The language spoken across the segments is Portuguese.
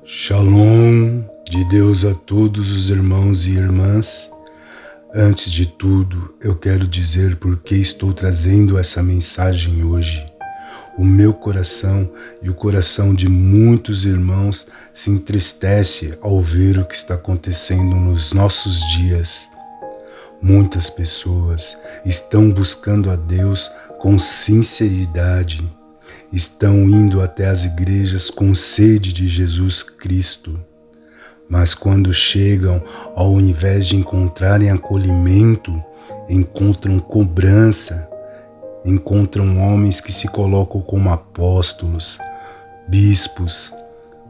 Shalom de Deus a todos os irmãos e irmãs. Antes de tudo, eu quero dizer por que estou trazendo essa mensagem hoje. O meu coração e o coração de muitos irmãos se entristece ao ver o que está acontecendo nos nossos dias. Muitas pessoas estão buscando a Deus com sinceridade, estão indo até as igrejas com sede de Jesus Cristo, mas quando chegam, ao invés de encontrarem acolhimento, encontram cobrança, encontram homens que se colocam como apóstolos, bispos,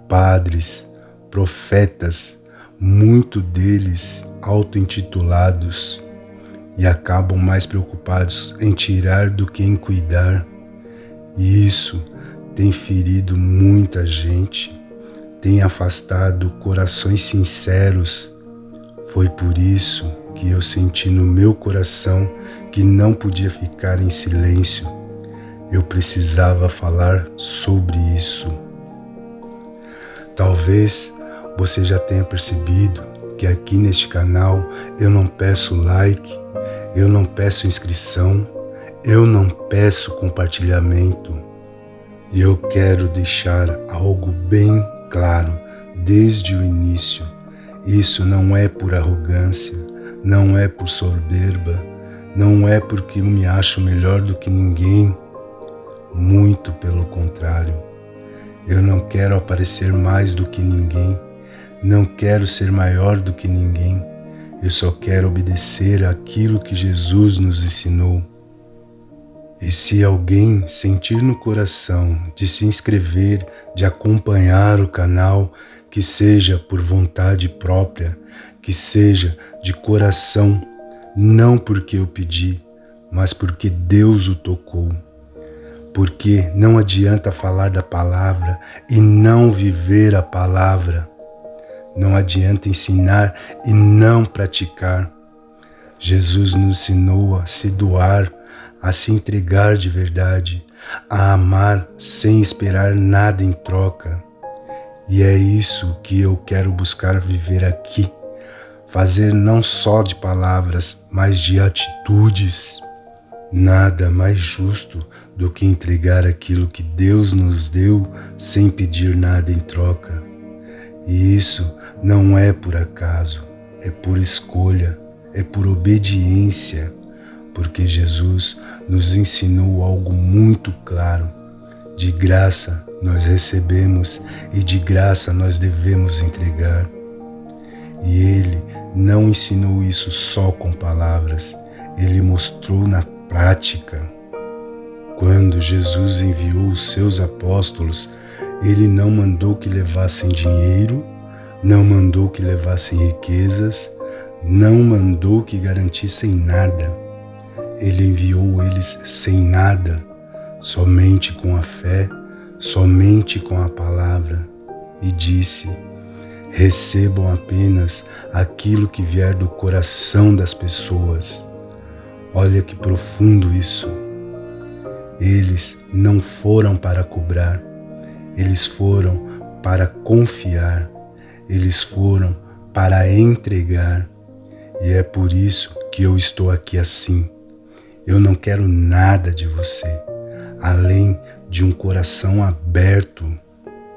padres, profetas, muitos deles auto-intitulados, e acabam mais preocupados em tirar do que em cuidar. E isso tem ferido muita gente, tem afastado corações sinceros. Foi por isso que eu senti no meu coração que não podia ficar em silêncio. Eu precisava falar sobre isso. Talvez você já tenha percebido que aqui neste canal eu não peço like, eu não peço inscrição, eu não peço compartilhamento. E eu quero deixar algo bem claro desde o início. Isso não é por arrogância, não é por soberba, não é porque eu me acho melhor do que ninguém. Muito pelo contrário. Eu não quero aparecer mais do que ninguém, não quero ser maior do que ninguém. Eu só quero obedecer àquilo que Jesus nos ensinou. E se alguém sentir no coração de se inscrever, de acompanhar o canal, que seja por vontade própria, que seja de coração, não porque eu pedi, mas porque Deus o tocou. Porque não adianta falar da palavra e não viver a palavra. Não adianta ensinar e não praticar. Jesus nos ensinou a se doar, a se entregar de verdade, a amar sem esperar nada em troca. E é isso que eu quero buscar viver aqui. Fazer não só de palavras, mas de atitudes. Nada mais justo do que entregar aquilo que Deus nos deu sem pedir nada em troca. E isso não é por acaso, é por escolha, é por obediência, porque Jesus nos ensinou algo muito claro. De graça nós recebemos e de graça nós devemos entregar. E Ele não ensinou isso só com palavras, Ele mostrou na prática. Quando Jesus enviou os seus apóstolos, Ele não mandou que levassem dinheiro, não mandou que levassem riquezas, não mandou que garantissem nada. Ele enviou eles sem nada, somente com a fé, somente com a palavra, e disse: recebam apenas aquilo que vier do coração das pessoas. Olha que profundo isso. Eles não foram para cobrar, eles foram para confiar, eles foram para entregar. E é por isso que eu estou aqui assim. Eu não quero nada de você, além de um coração aberto.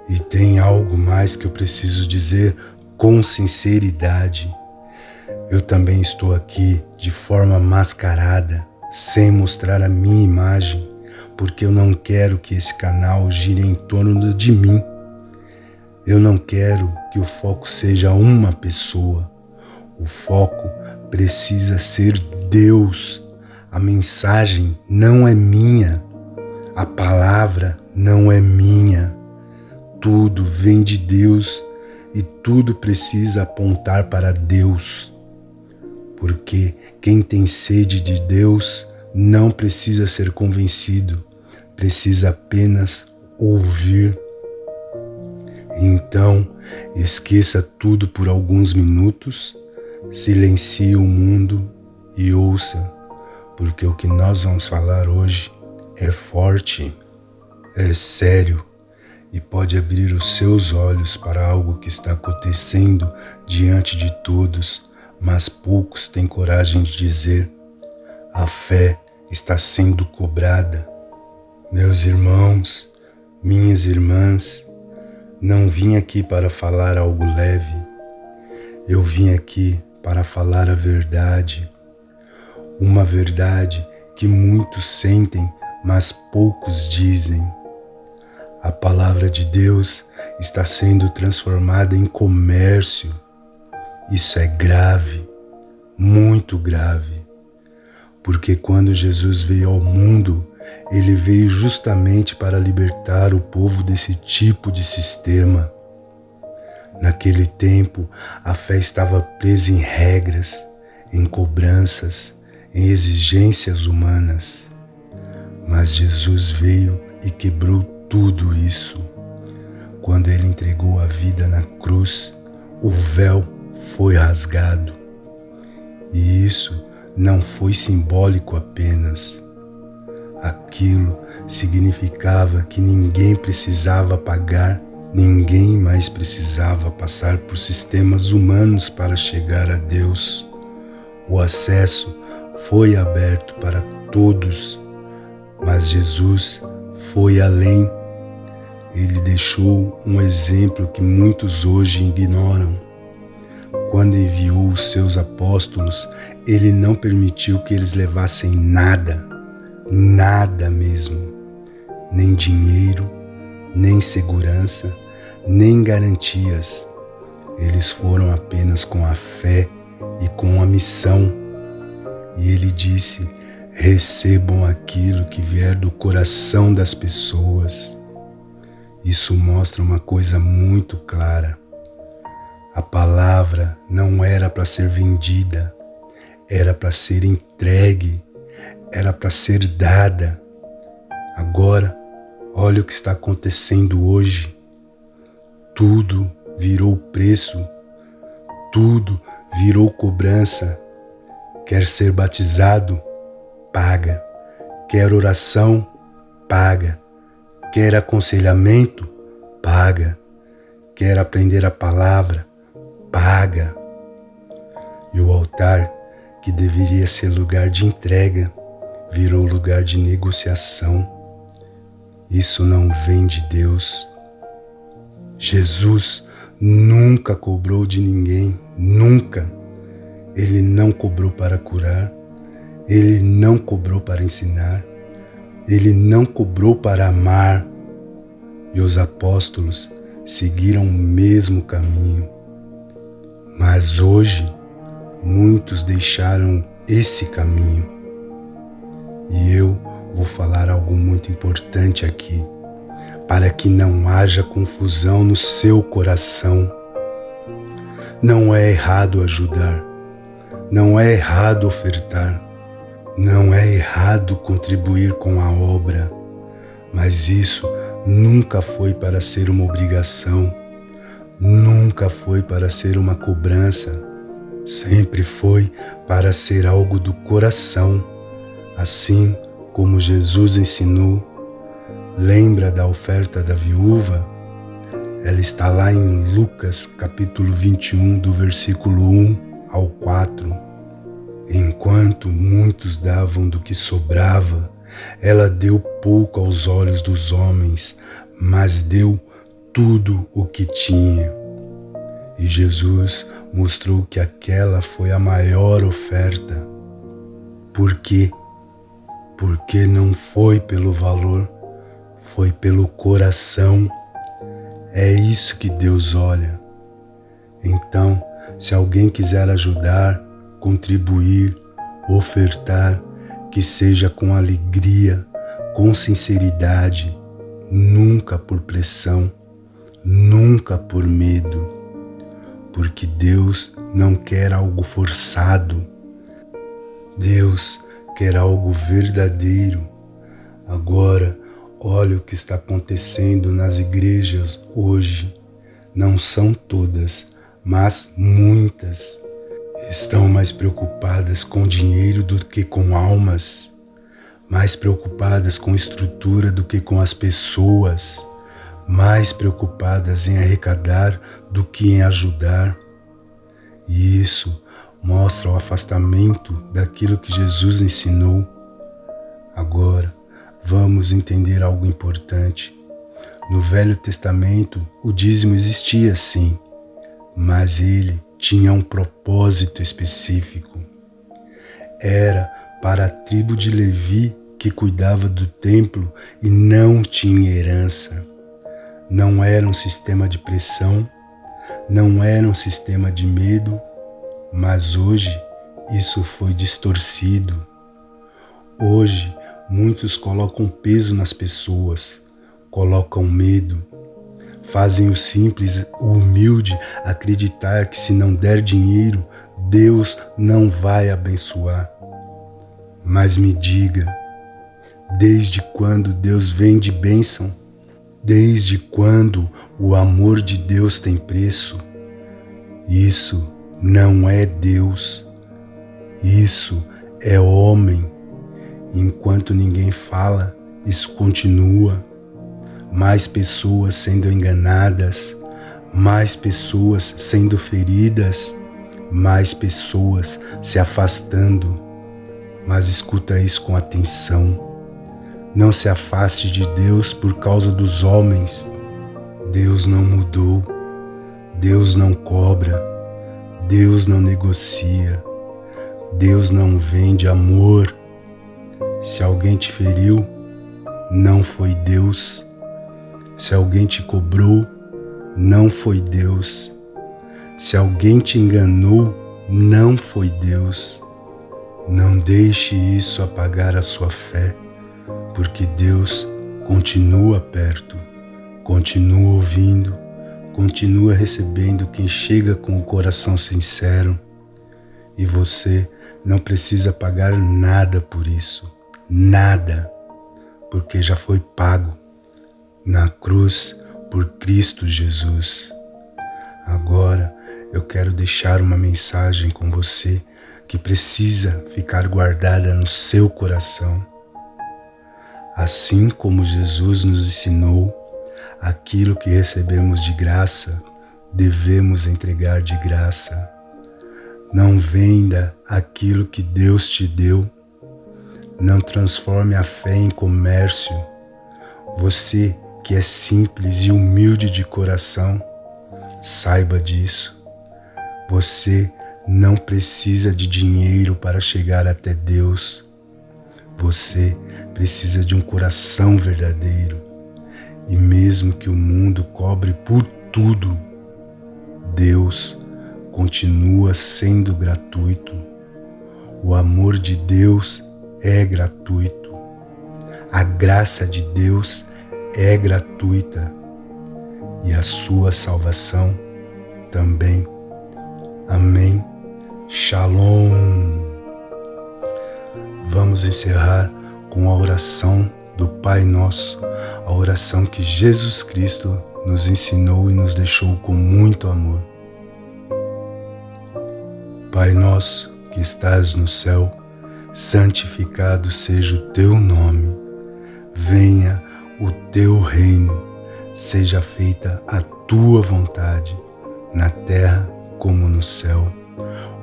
E tem algo mais que eu preciso dizer com sinceridade. Eu também estou aqui de forma mascarada, sem mostrar a minha imagem, porque eu não quero que esse canal gire em torno de mim. Eu não quero que o foco seja uma pessoa. O foco precisa ser Deus. A mensagem não é minha. A palavra não é minha. Tudo vem de Deus e tudo precisa apontar para Deus. Porque quem tem sede de Deus não precisa ser convencido, precisa apenas ouvir. Então, esqueça tudo por alguns minutos, silencie o mundo e ouça, porque o que nós vamos falar hoje é forte, é sério e pode abrir os seus olhos para algo que está acontecendo diante de todos, mas poucos têm coragem de dizer: a fé está sendo cobrada. Meus irmãos, minhas irmãs, não vim aqui para falar algo leve. Eu vim aqui para falar a verdade. Uma verdade que muitos sentem, mas poucos dizem. A palavra de Deus está sendo transformada em comércio. Isso é grave, muito grave. Porque quando Jesus veio ao mundo, ele veio justamente para libertar o povo desse tipo de sistema. Naquele tempo, a fé estava presa em regras, em cobranças, em exigências humanas. Mas Jesus veio e quebrou tudo isso. Quando ele entregou a vida na cruz, o véu foi rasgado. E isso não foi simbólico apenas. Aquilo significava que ninguém precisava pagar, ninguém mais precisava passar por sistemas humanos para chegar a Deus. O acesso foi aberto para todos, mas Jesus foi além. Ele deixou um exemplo que muitos hoje ignoram. Quando enviou os seus apóstolos, ele não permitiu que eles levassem nada, nada mesmo, nem dinheiro, nem segurança, nem garantias. Eles foram apenas com a fé e com a missão. E ele disse: recebam aquilo que vier do coração das pessoas. Isso mostra uma coisa muito clara. A palavra não era para ser vendida, era para ser entregue, era para ser dada. Agora, olha o que está acontecendo hoje. Tudo virou preço, tudo virou cobrança. Quer ser batizado? Paga. Quer oração? Paga. Quer aconselhamento? Paga. Quer aprender a palavra? Paga. E o altar, que deveria ser lugar de entrega, virou lugar de negociação. Isso não vem de Deus. Jesus nunca cobrou de ninguém, nunca. Ele não cobrou para curar, ele não cobrou para ensinar, ele não cobrou para amar. E os apóstolos seguiram o mesmo caminho. Mas hoje, muitos deixaram esse caminho. E eu vou falar algo muito importante aqui, para que não haja confusão no seu coração. Não é errado ajudar, não é errado ofertar, não é errado contribuir com a obra, mas isso nunca foi para ser uma obrigação, nunca foi para ser uma cobrança, sempre foi para ser algo do coração, assim como Jesus ensinou. Lembra da oferta da viúva? Ela está lá em Lucas capítulo 21, do versículo 1 ao 4. Enquanto muitos davam do que sobrava, ela deu pouco aos olhos dos homens, mas deu tudo o que tinha. E Jesus mostrou que aquela foi a maior oferta. Por quê? Porque não foi pelo valor, foi pelo coração. É isso que Deus olha. Então, se alguém quiser ajudar, contribuir, ofertar, que seja com alegria, com sinceridade, nunca por pressão, nunca por medo, porque Deus não quer algo forçado. Deus quer algo verdadeiro. Agora, olha o que está acontecendo nas igrejas hoje. Não são todas, mas muitas estão mais preocupadas com dinheiro do que com almas, mais preocupadas com estrutura do que com as pessoas, mais preocupadas em arrecadar do que em ajudar. E isso mostra o afastamento daquilo que Jesus ensinou. Agora, vamos entender algo importante. No Velho Testamento, o dízimo existia sim, mas ele tinha um propósito específico. Era para a tribo de Levi, que cuidava do templo e não tinha herança. Não era um sistema de pressão, não era um sistema de medo, mas hoje isso foi distorcido. Hoje muitos colocam peso nas pessoas, colocam medo, fazem o simples, o humilde acreditar que se não der dinheiro, Deus não vai abençoar. Mas me diga, desde quando Deus vende bênção? Desde quando o amor de Deus tem preço? Isso não é Deus, isso é homem. Enquanto ninguém fala, isso continua. Mais pessoas sendo enganadas, mais pessoas sendo feridas, mais pessoas se afastando. Mas escuta isso com atenção. Não se afaste de Deus por causa dos homens. Deus não mudou, Deus não cobra, Deus não negocia, Deus não vende amor. Se alguém te feriu, não foi Deus. Se alguém te cobrou, não foi Deus. Se alguém te enganou, não foi Deus. Não deixe isso apagar a sua fé, porque Deus continua perto, continua ouvindo, continua recebendo quem chega com o coração sincero. E você não precisa pagar nada por isso, nada, porque já foi pago na cruz por Cristo Jesus. Agora eu quero deixar uma mensagem com você que precisa ficar guardada no seu coração. Assim como Jesus nos ensinou, aquilo que recebemos de graça, devemos entregar de graça. Não venda aquilo que Deus te deu. Não transforme a fé em comércio. Você que é simples e humilde de coração, saiba disso. Você não precisa de dinheiro para chegar até Deus. Você precisa de um coração verdadeiro. E mesmo que o mundo cobre por tudo, Deus continua sendo gratuito. O amor de Deus é gratuito. A graça de Deus é gratuita. E a sua salvação também. Amém. Shalom. Vamos encerrar com a oração do Pai Nosso, a oração que Jesus Cristo nos ensinou e nos deixou com muito amor. Pai nosso que estás no céu, santificado seja o teu nome. Venha o teu reino, seja feita a tua vontade, na terra como no céu.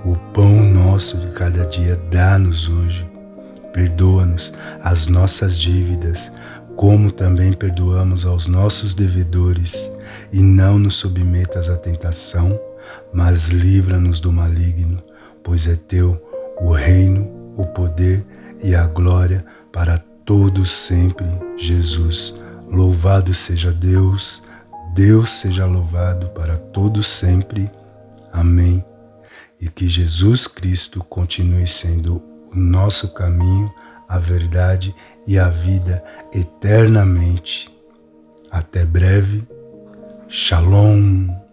O pão nosso de cada dia dá-nos hoje. Perdoa-nos as nossas dívidas, como também perdoamos aos nossos devedores. E não nos submetas à tentação, mas livra-nos do maligno, pois é teu o reino, o poder e a glória para todos sempre. Jesus, louvado seja Deus, Deus seja louvado para todos sempre. Amém. E que Jesus Cristo continue sendo o nosso caminho, a verdade e a vida eternamente. Até breve. Shalom.